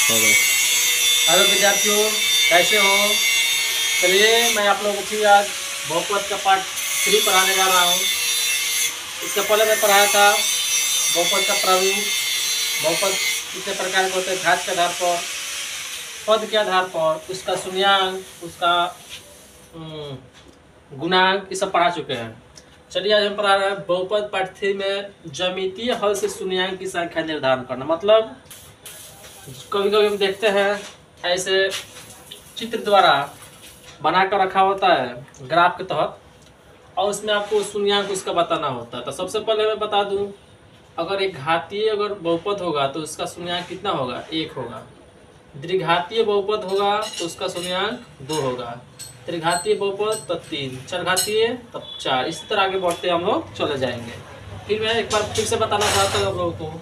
Hello विद्यार्थियों, कैसे हो? चलिए मैं आप लोगों को आज बहुपद का पार्ट 3 पढ़ाने जा रहा हूँ। इससे पहले मैं पढ़ाया था बहुपद का प्रारूप। बहुपद कितने प्रकार के होते हैं? घात के आधार पर, पद के आधार पर, उसका शून्यांक, उसका गुणांक, ये सब पढ़ा चुके हैं। चलिए आज हम पढ़ा रहे हैं बहुपद पार्ट 3 में ज्यामितीय हल से शून्यांक की संख्या निर्धारण करना। मतलब कभी कभी हम देखते हैं ऐसे चित्र द्वारा बना कर रखा होता है ग्राफ के तहत, और उसमें आपको शून्यांक उसका बताना होता है। तो सबसे पहले मैं बता दूं, अगर एक घातीय अगर बहुपद होगा तो उसका शून्यांक कितना होगा? 1 होगा। द्विघातीय बहुपद होगा तो उसका शून्यांक 2 होगा। त्रिघातीय बहुपद तो 3, चरघातीय तब 4। इसी तरह आगे बढ़ते हम लोग चले जाएंगे। फिर मैं एक बार फिर से बताना चाहता हूँ आप लोगों को,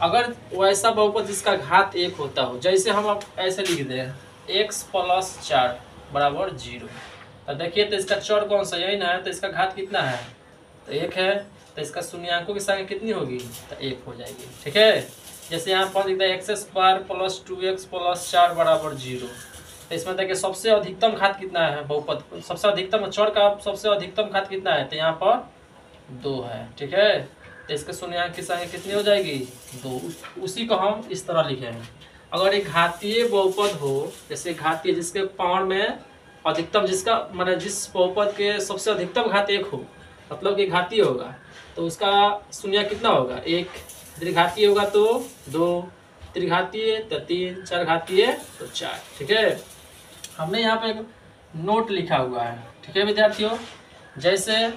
अगर वैसा बहुपद जिसका घात 1 होता हो, जैसे हम अब ऐसे लिख दें x + 4 = 0, तो देखिए तो इसका चर कौन सा? यही ना है। तो इसका घात कितना है? तो 1 है। तो इसका शून्यांकों की संख्या कितनी होगी? तो 1 हो जाएगी। ठीक है, जैसे यहाँ पर लिखता है x² + 2x + 4 = 0। तो इसमें देखिए सबसे अधिकतम घात कितना है बहुपद? सबसे अधिकतम चर का सबसे अधिकतम घात कितना है? तो यहाँ पर 2 है। ठीक है, तो इसके शून्यांक की संख्या कितनी हो जाएगी? 2। उसी को हम इस तरह लिखे हैं। अगर एक घातीय बहुपद हो, जैसे घातीय जिसके पावर में अधिकतम, जिसका मतलब जिस बहुपद के सबसे अधिकतम घात 1 हो, मतलब कि घातीय होगा, तो उसका शून्यांक कितना होगा? 1। द्विघातीय होगा तो 2, त्रिघातीय तो 3, चरघातीय तो 4। ठीक है, हमने यहाँ पे एक नोट लिखा हुआ है। ठीक है विद्यार्थियों, जैसे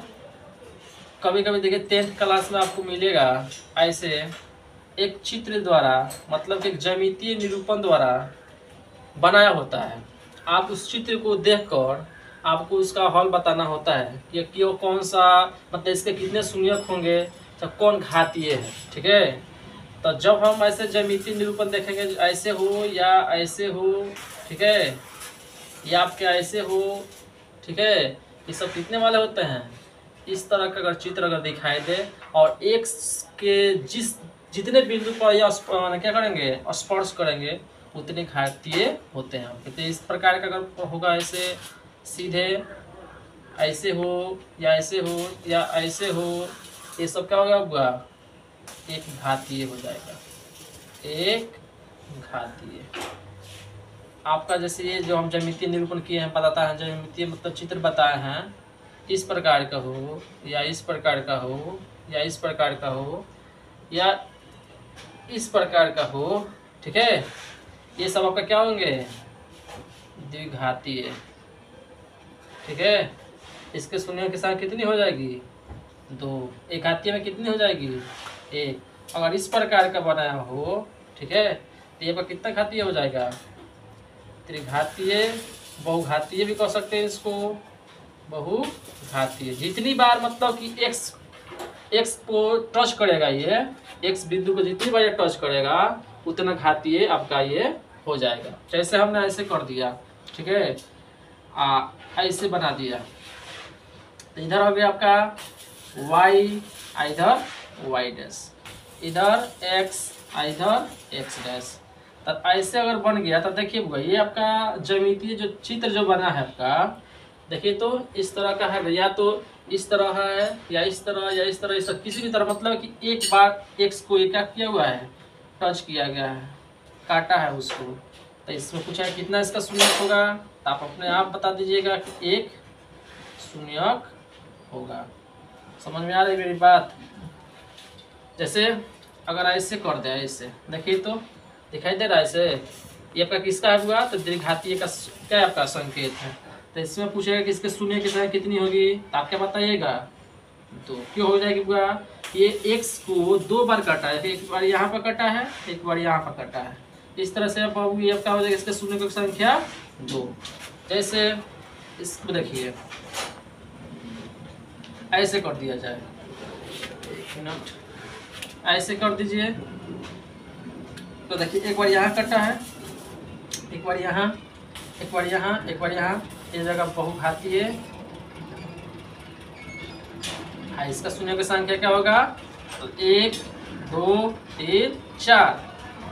कभी कभी देखिए 10th क्लास में आपको मिलेगा ऐसे एक चित्र द्वारा, मतलब कि एक ज्यामितीय निरूपण द्वारा बनाया होता है। आप उस चित्र को देखकर आपको उसका हल बताना होता है कि वो कौन सा, मतलब इसके कितने शून्यक होंगे, तो कौन घातीय है। ठीक है, तो जब हम ऐसे ज्यामितीय निरूपण देखेंगे, ऐसे हो या ऐसे हो, ठीक है, या आपके ऐसे हो, ठीक है, ये सब कितने वाले होते हैं? इस तरह का अगर चित्र अगर दिखाई दे और x के जितने बिंदु पर या क्या करेंगे, स्पर्श करेंगे, उतने घातीय होते हैं आपके। तो इस प्रकार का अगर होगा, ऐसे सीधे ऐसे हो या ऐसे हो या ऐसे हो, ये सब क्या होगा? एक घातीय हो जाएगा, एक घातीय। आपका जैसे ये जो हम ज्यामितीय निरूपण किए हैं, बताता है ज्यामितीय मतलब चित्र बताए हैं, इस प्रकार का हो या इस प्रकार का हो या इस प्रकार का हो या इस प्रकार का हो, ठीक है, ये सब आपका क्या होंगे? द्विघातीय। ठीक है, इसके शून्यों के साथ कितनी हो जाएगी? 2। एक घातीय में कितनी हो जाएगी? 1। अगर इस प्रकार का बनाया हो, ठीक है, तो ये पर कितना घातीय हो जाएगा? त्रिघातीय, बहुघातीय भी कह सकते हैं इसको, बहुघातीय। जितनी बार मतलब कि x को टच करेगा, ये x बिंदु को जितनी बार ये टच करेगा, उतना घातीय आपका ये हो जाएगा। जैसे हमने ऐसे कर दिया, ठीक है, ऐसे बना दिया, तो इधर हो गया आपका y, इधर y', इधर x, इधर x'। तब ऐसे अगर बन गया तो देखिए ये आपका ज्यामितीय जो चित्र जो बना है आपका, देखिए तो इस तरह का है, या तो इस तरह है या इस तरह या इस तरह, किसी भी तरह, मतलब कि एक बार x को क्या किया हुआ है? टच किया गया है, काटा है उसको। तो इसमें पूछा है कितना इसका शून्यक होगा, तो आप अपने आप बता दीजिएगा कि 1 शून्यक होगा। समझ में आ रही मेरी बात? जैसे अगर ऐसे कर दे, ऐसे देखिए तो दिखाई दे रहा है ऐसे, ये आपका किसका हुआ? तो द्विघातीय का क्या आपका संकेत है। तो इसमें पूछेगा कि इसके शून्य की संख्या कितनी होगी, तो आप क्या बताइएगा? 2। क्यों हो जाएगी बुआ? ये x को 2 बार काटा है, एक बार यहाँ पर कटा है, एक बार यहाँ पर कटा है। इस तरह से अब ये क्या हो जाएगा? इसके शून्य की संख्या 2। जैसे इसको देखिए ऐसे कर दिया जाए, 1 मिनट, ऐसे कर दीजिए, तो देखिए एक बार यहाँ कटा है, एक बार यहाँ, एक बार यहाँ, एक बार यहाँ, इस जगह बहुघातीय है। इसका शून्य की संख्या क्या होगा? तो 1, 2, 3, 4।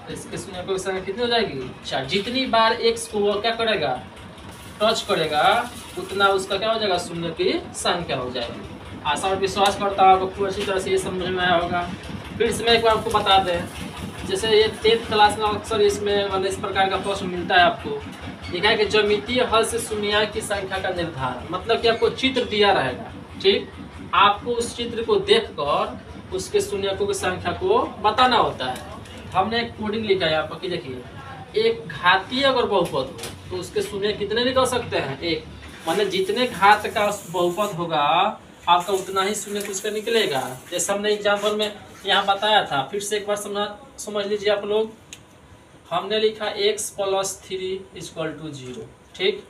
तो इसके शून्य की संख्या कितनी हो जाएगी 4। जितनी बार x को वो क्या करेगा टच करेगा उतना उसका क्या हो जाएगा शून्य की संख्या हो जाएगी। आशा और विश्वास करता हूँ आपको खूब अच्छी तरह से ये समझ में आया होगा। फिर इसमें एक बार आपको बता दें, जैसे ये 10th क्लास में अक्सर इसमें मतलब इस प्रकार का प्रश्न मिलता है आपको, लिखा है कि ज्यामितीय हल से शून्याङ्क की संख्या का निर्धारण, मतलब कि आपको चित्र दिया रहेगा, ठीक, आपको उस चित्र को देखकर उसके शून्यकों की संख्या को बताना होता है। हमने एक कोडिंग लिखा है आपको कि देखिए, एक घातीय अगर बहुपद हो तो उसके शून्य कितने निकल सकते हैं 1, माने जितने घात का बहुपद होगा आपका उतना ही शून्य उसका निकलेगा। जैसे हमने एग्जाम्पल में यहाँ बताया था, फिर से एक बार समझ लीजिए आप लोग। हमने लिखा x + 3 = 0, ठीक,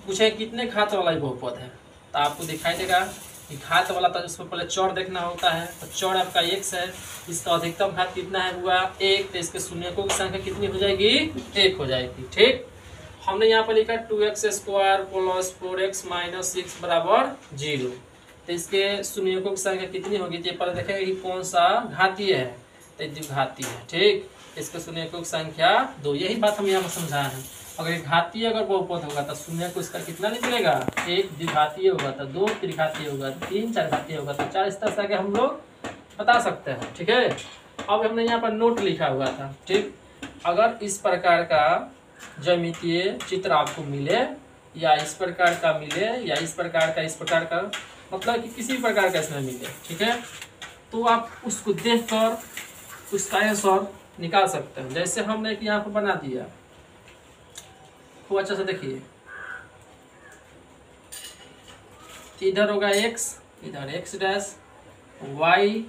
पूछे कितने घात वाला बहुपद है, तो आपको दिखाई देगा कि घात वाला था उसमें पहले चौड़ देखना होता है, तो चौड़ आपका x है, इसका अधिकतम घात कितना है हुआ 1, तो इसके शून्यकों की संख्या कितनी हो जाएगी 1 हो जाएगी, ठीक। हमने यहाँ पर लिखा 2x² + 4x - 6 = 0, तो इसके शून्यकों की संख्या कितनी होगी, तो पर देखेंगे कि कौन सा घातीय है, तो द्विघातीय है, ठीक। इसके शून्यकों की संख्या 2, यही बात हम यहाँ पर समझाए हैं। अगर घातीय अगर बहुपद होगा तो शून्य को इसका कितना निकलेगा 1, द्विघातीय होगा तो 2, त्रिघातीय होगा तो 3, चारघातीय होगा तो 4, इस तरह से आगे हम लोग बता सकते हैं, ठीक है। अब हमने यहाँ पर नोट लिखा हुआ था, ठीक, अगर इस प्रकार का ज्यामितीय चित्र आपको मिले या इस प्रकार का मिले या इस प्रकार का मतलब कि किसी प्रकार का इसमें मिले, ठीक है, तो आप उसको देखकर उसका आंसर निकाल सकते हैं। जैसे हमने एक यहाँ पर बना दिया, खूब अच्छा से देखिए, इधर होगा x, इधर x', y'।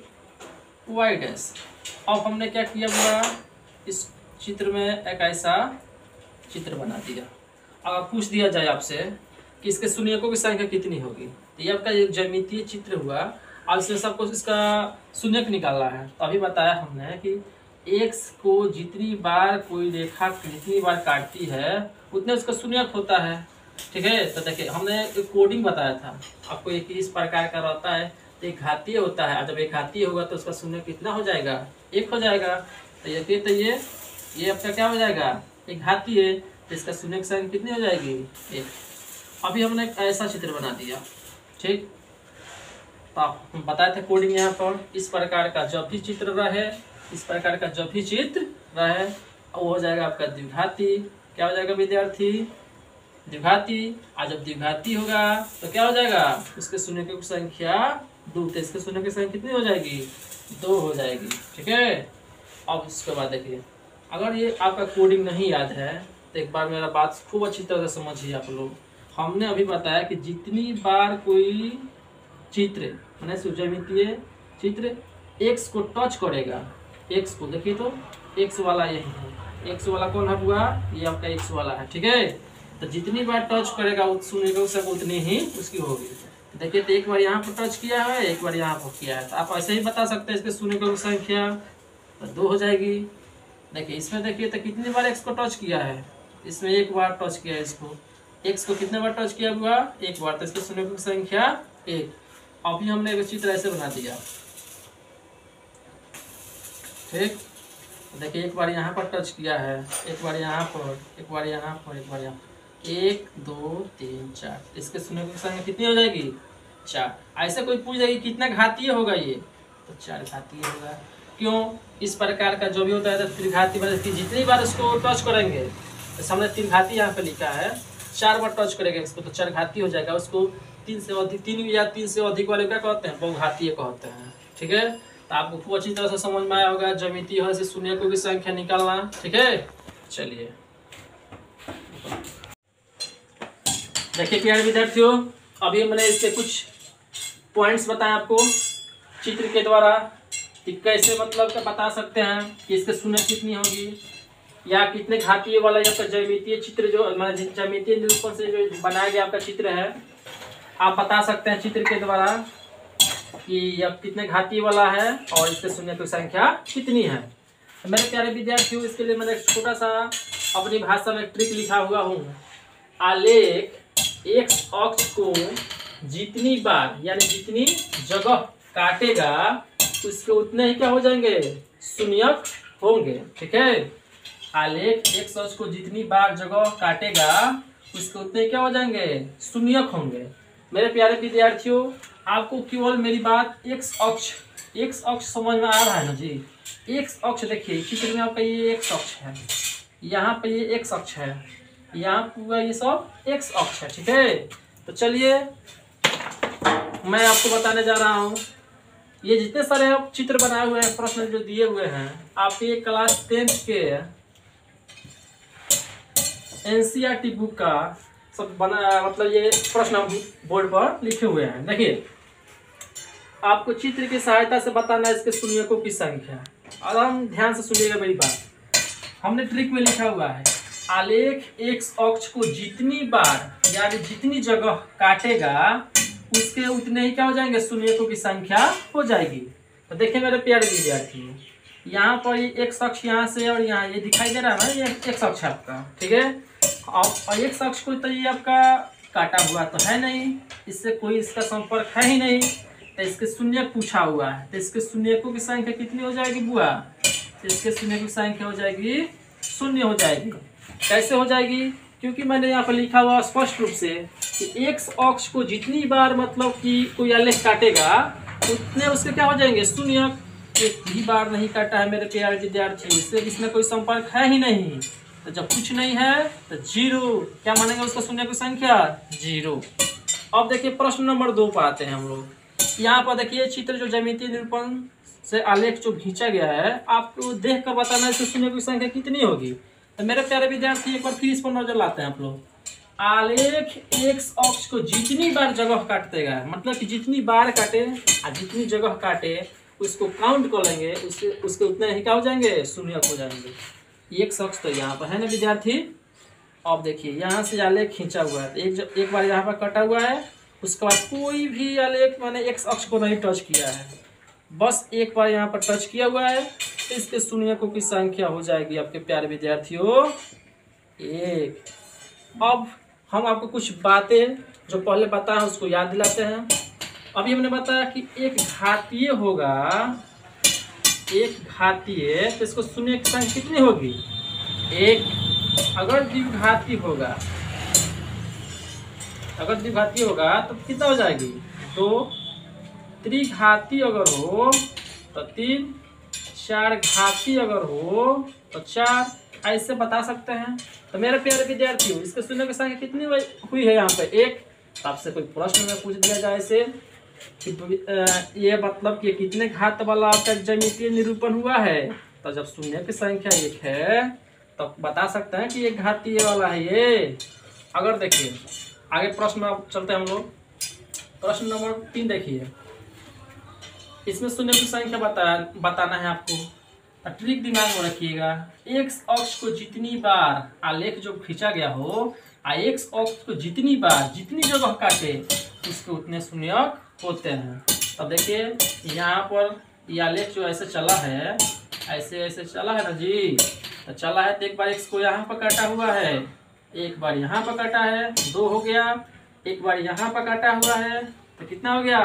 अब हमने क्या किया पूरा इस चित्र में एक ऐसा चित्र बना दिया। अगर पूछ दिया जाए आपसे कि इसके शून्यकों की संख्या कितनी होगी, तो ये आपका एक ज्यामितीय चित्र हुआ, अब इसमें सबको इसका शून्यक निकालना है। तो अभी बताया हमने कि x को जितनी बार कोई रेखा जितनी बार काटती है उतने उसका शून्यक होता है, ठीक है। तो देखिए हमने एक कोडिंग बताया था आपको, एक इस प्रकार का रहता है, तो एक घातीय होता है, जब एक घातीय होगा तो उसका शून्य कितना हो जाएगा 1 हो जाएगा। तो ये आपका क्या हो जाएगा एक घातीय, तो इसका शून्य की संख्या कितनी हो जाएगी 1। अभी हमने एक ऐसा चित्र बना दिया, ठीक, तो हम बताए थे कोडिंग यहाँ पर, इस प्रकार का जब भी चित्र रहे, इस प्रकार का जब भी चित्र रहे वो हो जाएगा आपका द्विघाती। क्या हो जाएगा विद्यार्थी द्विघाती। और जब द्विघाती होगा तो क्या हो जाएगा उसके शून्यकों की संख्या 2, तो इसके शून्य की संख्या कितनी हो जाएगी 2 हो जाएगी, ठीक है। अब इसके बाद देखिए, अगर ये आपका कोडिंग नहीं याद है तो एक बार मेरा बात खूब अच्छी तरह से समझिए आप लोग। हमने अभी बताया कि जितनी बार कोई चित्र मैंने ज्यामितीय चित्र x को टच करेगा, x को देखिए तो x वाला यही है, x वाला कौन है हुआ ये आपका x वाला है, ठीक है। तो जितनी बार टच करेगा शून्यकों की संख्या उतनी ही उसकी होगी। तो देखिए तो एक बार यहाँ पर टच किया है, एक बार यहाँ पर किया है, तो आप ऐसे ही बता सकते हैं इसके शून्यकों की संख्या तो 2 हो जाएगी। देखिए इसमें देखिए तो कितनी बार x को टच किया है, इसमें 1 बार टच किया है, इसको x को कितने बार टच किया हुआ 1 बार, तो इसके शून्यकों की संख्या 1। अभी हमने एक चित्र ऐसे बना दिया, ठीक, देखिए एक बार यहाँ पर टच किया है, एक बार यहाँ पर, एक बार यहाँ पर, एक बार यहाँ, 1 2 3 4, इसके शून्यकों की संख्या कितनी हो जाएगी 4। ऐसे कोई पूछ जाएगी कितना घातीय होगा ये, तो 4 घातीय होगा। क्यों इस प्रकार का जो भी होता है तो त्रिघाती, मतलब कि जितनी बार उसको टच करेंगे, तो हमने त्रिघाती यहाँ पे लिखा है, 4 बार टच करेंगे इसको तो 4 घाती हो जाएगा। उसको 3 से अधिक, 3 या 3 से अधिक वाले क्या कहते हैं बहुघातीय कहते हैं, ठीक है। तो आपको खूब अच्छी तरह से समझ में आया होगा ज्यामितीय हल से शून्यकों की संख्या निकालना, ठीक है। चलिए देखिए प्यारे विद्यार्थियों, अभी मैंने इसके कुछ पॉइंट्स बताए आपको चित्र के द्वारा कि कैसे मतलब का बता सकते हैं कि इसके शून्य कितनी होगी या कितने घातीय वाला या ज्यामितीय चित्र जो ज्यामितीय निरूपण से जो बनाया गया आपका चित्र है, आप बता सकते हैं चित्र के द्वारा कि यह कितने घातीय वाला है और इसके शून्य की संख्या कितनी है। तो मेरे प्यारे विद्यार्थियों, इसके लिए मैंने छोटा सा अपनी भाषा में ट्रिक लिखा हुआ हूँ। आलेख x अक्ष को जितनी बार यानी जितनी जगह काटेगा उसके उतने ही क्या हो जाएंगे शून्यक होंगे। ठीक है, आलेख x अक्ष को जितनी बार जगह काटेगा उसके उतने क्या हो जाएंगे, शून्यक होंगे। मेरे प्यारे विद्यार्थियों, आपको केवल मेरी बात x अक्ष समझ में आ रहा है ना जी। x अक्ष देखिए चित्र में आपका ये x अक्ष है, यहाँ पे ये x अक्ष है, यहाँ पूरा ये सब x अक्ष है। ठीक है, तो चलिए मैं आपको बताने जा रहा हूँ, ये जितने सारे चित्र बनाए हुए हैं, प्रश्न जो दिए हुए हैं, आपके क्लास 10th के एनसीईआरटी बुक का सब बना, मतलब ये प्रश्न बोर्ड पर लिखे हुए हैं। देखिए, आपको चित्र की सहायता से बताना है इसके शून्यकों की संख्या। और हम ध्यान से सुनिएगा मेरी बात। हमने ट्रिक में लिखा हुआ है, आलेख x अक्ष को जितनी बार यानी जितनी जगह काटेगा उसके उतने ही क्या हो जाएंगे, शून्यकों की संख्या हो जाएगी। तो देखिए मेरे प्यारे विद्यार्थी, यहाँ पर ये x अक्ष यहाँ से और यहाँ ये दिखाई दे रहा है ना, ये x अक्ष है आपका। ठीक है, और x अक्ष को तो ये आपका काटा हुआ तो है नहीं, इससे कोई इसका संपर्क है ही नहीं, तो इसके शून्यक पूछा हुआ है। तो इसके शून्यकों की संख्या कितनी हो जाएगी बुआ, तो इसके शून्य की संख्या हो जाएगी शून्य हो जाएगी। कैसे हो जाएगी, क्योंकि मैंने यहाँ पर लिखा हुआ स्पष्ट रूप से कि x अक्ष को जितनी बार मतलब कि कोई आलेख काटेगा उतने उसके क्या हो जाएंगे, शून्यक। एक भी बार नहीं काटा है मेरे प्यारे विद्यार्थी, इससे इसमें कोई संपर्क है ही नहीं, तो जब कुछ नहीं है तो जीरो, क्या मानेंगे उसका शून्य की संख्या, जीरो। अब देखिए प्रश्न नंबर 2 पर आते हैं हम लोग। यहाँ पर देखिए चित्र जो ज्यामितीय निरूपण से आलेख जो खींचा गया है, आपको देख कर बताना है इसके शून्य की संख्या कितनी होगी। तो मेरे प्यारे विद्यार्थी एक बार फिर इस पर नजर लाते हैं आप लोग। आलेख x अक्ष को जितनी बार जगह काटेगा, मतलब कि जितनी बार काटे और जितनी जगह काटे उसको काउंट कर लेंगे, उसके उतने ही क्या हो जाएंगे, शून्यक हो जाएंगे। x अक्ष तो यहाँ पर है ना विद्यार्थी। अब देखिए यहाँ से आलेख खींचा हुआ है, एक बार यहाँ पर कटा हुआ है, उसके बाद कोई भी आलेख मैंने x अक्ष को नहीं टच किया है, बस एक बार यहाँ पर टच किया हुआ है, तो इसके शून्यकों की संख्या हो जाएगी आपके प्यारे विद्यार्थियों 1। अब हम आपको कुछ बातें जो पहले बताया उसको याद दिलाते हैं। अभी हमने बताया कि एक घातीय होगा, एक घातीय, तो इसको शून्य की संख्या कितनी होगी, 1। अगर द्विघाती होगा, अगर द्विघाती होगा तो कितना हो जाएगी, 2। त्रिघाती अगर हो तो 3, 4 घाती अगर हो तो 4, ऐसे बता सकते हैं। तो मेरे प्यारे विद्यार्थियों, इसके शून्य की संख्या कितनी हुई है यहाँ पे, 1। तो आपसे कोई प्रश्न में पूछ दिया जाए ऐसे कि ये मतलब कि कितने घात वाला आपका ज्यामितीय निरूपण हुआ है, तो जब शून्य की संख्या 1 है तो बता सकते हैं कि ये घातीय वाला है ये। अगर देखिए आगे प्रश्न में चलते हैं हम लोग। प्रश्न नंबर 3 देखिए, इसमें शून्य की संख्या बताना है आपको। ट्रिक दिमाग में रखिएगा, x अक्ष को जितनी बार आलेख जो खींचा गया हो, x अक्ष को जितनी बार जितनी जगह काटे उसके उतने शून्यक होते हैं। अब देखिए यहाँ पर ये आलेख जो ऐसे चला है, ऐसे ऐसे चला है ना जी, तो चला है तो एक बार x को यहाँ पर काटा हुआ है, एक बार यहाँ पर काटा है, 2 हो गया। एक बार यहाँ पर काटा हुआ है तो कितना हो गया,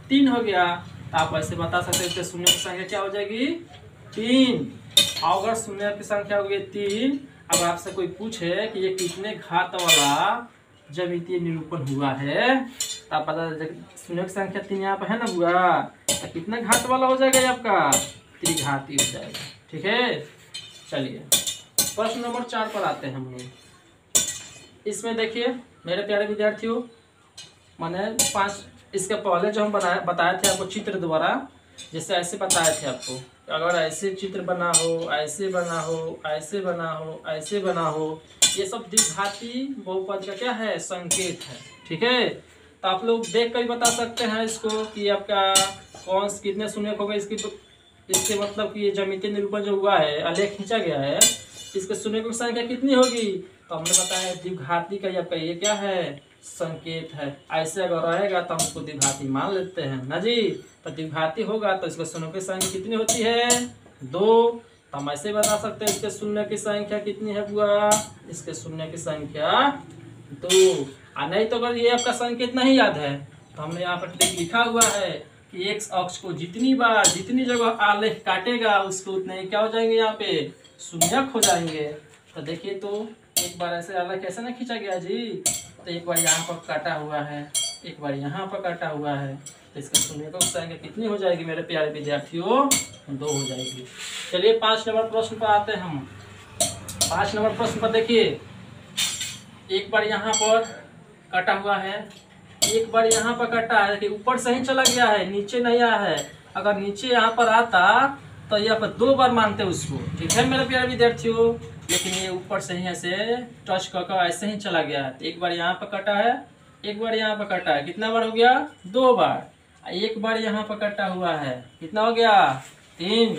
3 हो गया। तो आप ऐसे बता सकते हैं शून्य की संख्या क्या हो जाएगी, 3। अगर शून्य की संख्या हो गई 3, अब आपसे कोई पूछे कि ये कितने घात वाला ज्यामितीय निरूपण हुआ है, तो आप बता शून्य की संख्या 3 यहाँ पर है ना बुआ, तो कितना घात वाला हो जाएगा ये आपका, त्रिघाती हो जाएगा। ठीक है, चलिए प्रश्न नंबर 4 पर आते हैं हम लोग। इसमें देखिए मेरे प्यारे विद्यार्थियों, मैंने 5 इसके पहले जो हम बताए थे आपको चित्र द्वारा, जैसे ऐसे बताए थे आपको, अगर ऐसे चित्र बना हो, ऐसे बना हो, ऐसे बना हो, ऐसे बना हो, ये सब द्विघाती बहुपद का क्या है, संकेत है। ठीक है, तो आप लोग देख कर बता सकते हैं इसको कि आपका कौन कितने शून्य हो गए, इसके मतलब कि ये ज्यामितीय निरूपण जो हुआ है, आलेख खींचा गया है, इसके शून्य की संख्या कितनी होगी। तो हमने बताया द्विघाती का आपका ये क्या है, संकेत है। ऐसे अगर रहेगा तो हम उसको द्विघाती मान लेते हैं ना जी। तो द्विघाती होगा तो इसके शून्य की संख्या कितनी होती है, 2। तो हम ऐसे बता सकते हैं इसके शून्य की संख्या कितनी है बुआ, इसके शून्य की संख्या 2। और नहीं तो अगर ये आपका संकेत नहीं याद है तो हमने यहाँ पर ट्रिक लिखा हुआ है कि एक्स अक्ष को जितनी बार जितनी जगह आलेख काटेगा उसको उतने ही क्या हो जाएंगे, यहाँ पे शून्यक हो जाएंगे। तो देखिए तो एक बार ऐसे आलेख कैसे ना खींचा गया जी, तो एक बार यहाँ पर काटा हुआ है, एक बार यहाँ पर काटा हुआ है, तो इसका शून्यक संख्या कितनी हो जाएगी मेरे प्यारे विद्यार्थियों, 2 हो जाएगी। चलिए 5 नंबर प्रश्न पर आते हैं हम। 5 नंबर प्रश्न पर देखिए, एक बार यहाँ पर काटा हुआ है, एक बार यहाँ पर काटा है, देखिए ऊपर से ही चला गया है, नीचे नहीं आया है। अगर नीचे यहाँ पर आता तो यहाँ पर 2 बार मानते उसको, ठीक है मेरे प्यारे विद्यार्थियों, लेकिन ये ऊपर से ही ऐसे टच कर ऐसे ही चला गया है। तो एक बार यहाँ पर काटा है, एक बार यहाँ पर काटा है, कितना बार हो गया, 2 बार। एक बार यहाँ पर काटा हुआ है, कितना हो गया, 3।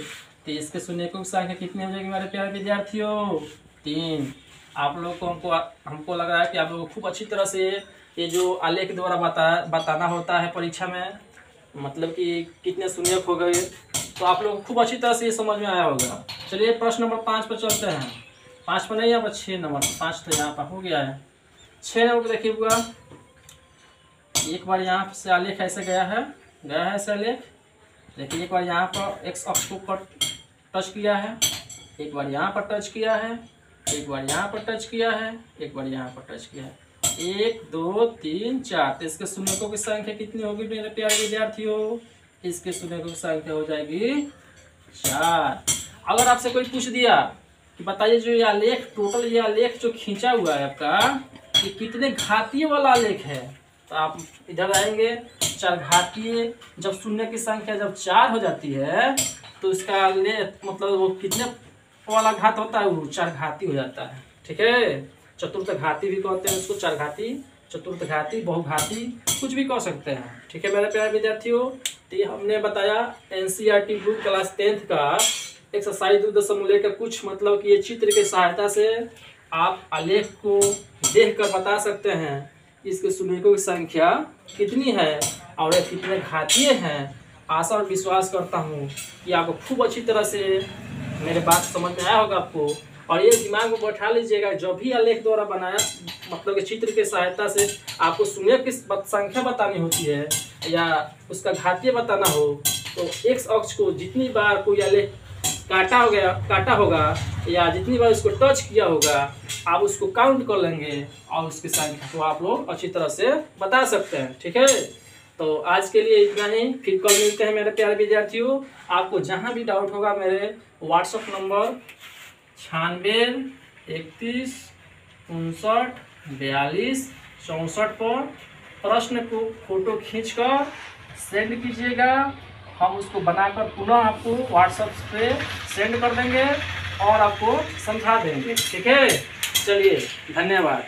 तो इसके शून्यकों की संख्या कितनी हो जाएगी मेरे प्यारे विद्यार्थियों, 3। आप लोग को हमको लग रहा है कि आप लोग को खूब अच्छी तरह से ये जो आलेख द्वारा बताना होता है परीक्षा में, मतलब कि कितने शून्यक हो गए, तो आप लोग को खूब अच्छी तरह से ये समझ में आया होगा। चलिए प्रश्न नंबर 5 पर चलते हैं। 5 पर नहीं, यहाँ पर 6 नंबर, 5 तो यहाँ पर हो गया है। 6 नंबर पर देखिए हुआ, एक बार यहाँ से आलेख ऐसे गया है ऐसे आलेख, देखिए एक बार यहाँ पर एक्स अक्ष को ऊपर टच किया है, एक बार यहाँ पर टच किया है, एक बार यहाँ पर टच किया है, एक बार यहाँ पर टच किया है, 1 2 3 4। तो इसके शून्यकों की संख्या कितनी होगी मेरे प्यारे विद्यार्थियों, इसके शून्यकों की संख्या हो जाएगी 4। अगर आपसे कोई पूछ दिया कि बताइए जो ये आलेख टोटल ये आलेख जो खींचा हुआ है आपका, ये कितने घातीय वाला आलेख है, तो आप इधर आएंगे, 4 घातीय। जब शून्य की संख्या जब 4 हो जाती है तो इसका मतलब वो कितने वाला घात होता है, वो 4 घाती हो जाता है, ठीक है। चतुर्थ घाती भी कहते हैं उसको, 4 घाती, चतुर्थ घाती, बहुघाती, कुछ भी कह सकते हैं, ठीक है मेरे प्यारे विद्यार्थियों। तो ये हमने बताया एनसीईआरटी ग्रुप क्लास 10th का एक्सरसाइज 2.1 का कुछ मतलब कि ये चित्र की सहायता से आप आलेख को देखकर बता सकते हैं इसके शून्यकों की संख्या कितनी है और ये कितने घातीय हैं। आशा और विश्वास करता हूँ कि आपको खूब अच्छी तरह से मेरे बात समझ में आया होगा आपको, और ये दिमाग में बैठा लीजिएगा, जब भी आलेख द्वारा बनाया मतलब कि चित्र की सहायता से आपको शून्य की संख्या बतानी होती है या उसका घातीय बताना हो, तो एक्स अक्ष को जितनी बार कोई आलेख काटा होगा या जितनी बार उसको टच किया होगा, आप उसको काउंट कर लेंगे और उसकी संख्या को आप लोग अच्छी तरह से बता सकते हैं, ठीक है। तो आज के लिए इतना ही, फिर कल मिलते हैं मेरे प्यारे विद्यार्थियों। आपको जहाँ भी डाउट होगा मेरे व्हाट्सएप नंबर 96 31 59 42 64 पर प्रश्न को फोटो खींचकर सेंड कीजिएगा, हम उसको बनाकर पुनः आपको व्हाट्सएप पे सेंड कर देंगे और आपको समझा देंगे, ठीक है। चलिए धन्यवाद।